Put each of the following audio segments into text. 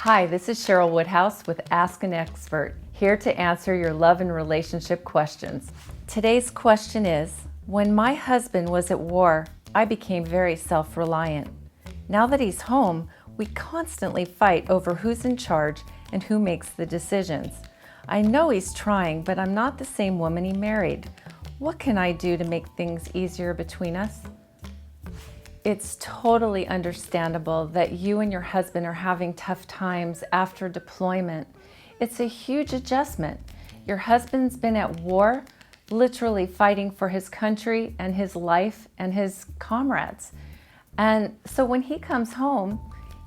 Hi, this is Sheryl Woodhouse with Ask an Expert, here to answer your love and relationship questions. Today's question is, when my husband was at war, I became very self-reliant. Now that he's home, we constantly fight over who's in charge and who makes the decisions. I know he's trying, but I'm not the same woman he married. What can I do to make things easier between us? It's totally understandable that you and your husband are having tough times after deployment. It's a huge adjustment. Your husband's been at war, literally fighting for his country and his life and his comrades. And so when he comes home,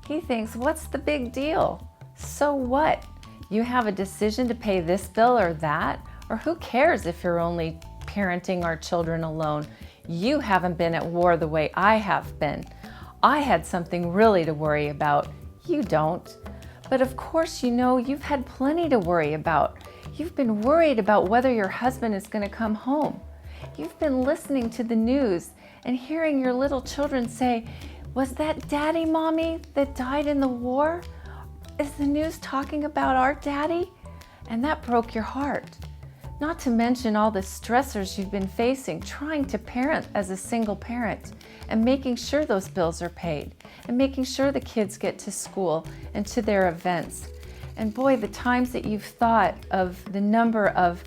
he thinks, what's the big deal? So what? You have a decision to pay this bill or that? Or who cares if you're only parenting our children alone? You haven't been at war the way I have been. I had something really to worry about. You don't. But of course, you know you've had plenty to worry about. You've been worried about whether your husband is going to come home. You've been listening to the news and hearing your little children say, was that Daddy, Mommy, that died in the war? Is the news talking about our daddy? And that broke your heart. Not to mention all the stressors you've been facing trying to parent as a single parent and making sure those bills are paid and making sure the kids get to school and to their events. And boy, the times that you've thought of the number of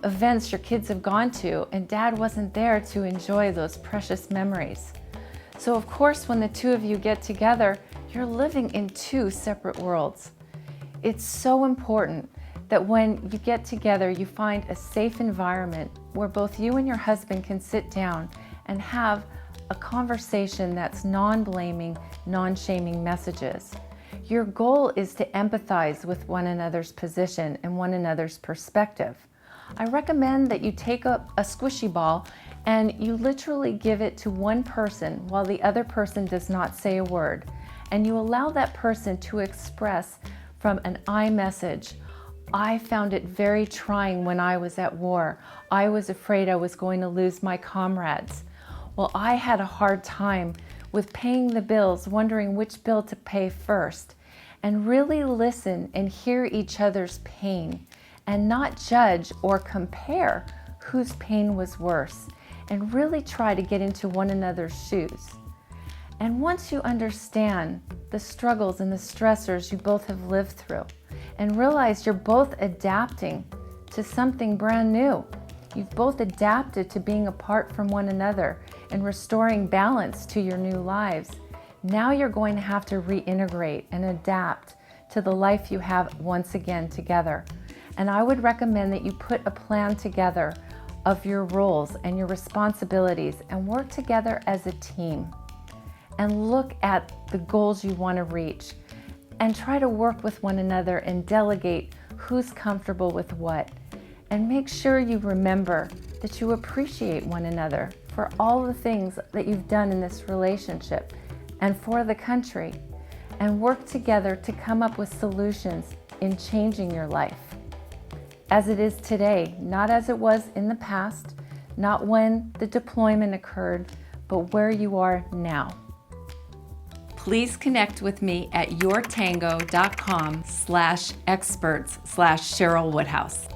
events your kids have gone to and Dad wasn't there to enjoy those precious memories. So of course, when the two of you get together, you're living in two separate worlds. It's so important that when you get together, you find a safe environment where both you and your husband can sit down and have a conversation that's non-blaming, non-shaming messages. Your goal is to empathize with one another's position and one another's perspective. I recommend that you take up a squishy ball and you literally give it to one person while the other person does not say a word. And you allow that person to express from an I message. I found it very trying when I was at war. I was afraid I was going to lose my comrades. Well, I had a hard time with paying the bills, wondering which bill to pay first, and really listen and hear each other's pain and not judge or compare whose pain was worse, and really try to get into one another's shoes. And once you understand the struggles and the stressors you both have lived through, and realize you're both adapting to something brand new. You've both adapted to being apart from one another and restoring balance to your new lives. Now you're going to have to reintegrate and adapt to the life you have once again together. And I would recommend that you put a plan together of your roles and your responsibilities and work together as a team. And look at the goals you want to reach. And try to work with one another and delegate who's comfortable with what. And make sure you remember that you appreciate one another for all the things that you've done in this relationship and for the country. And work together to come up with solutions in changing your life. As it is today, not as it was in the past, not when the deployment occurred, but where you are now. Please connect with me at YourTango.com/experts/Sheryl Woodhouse.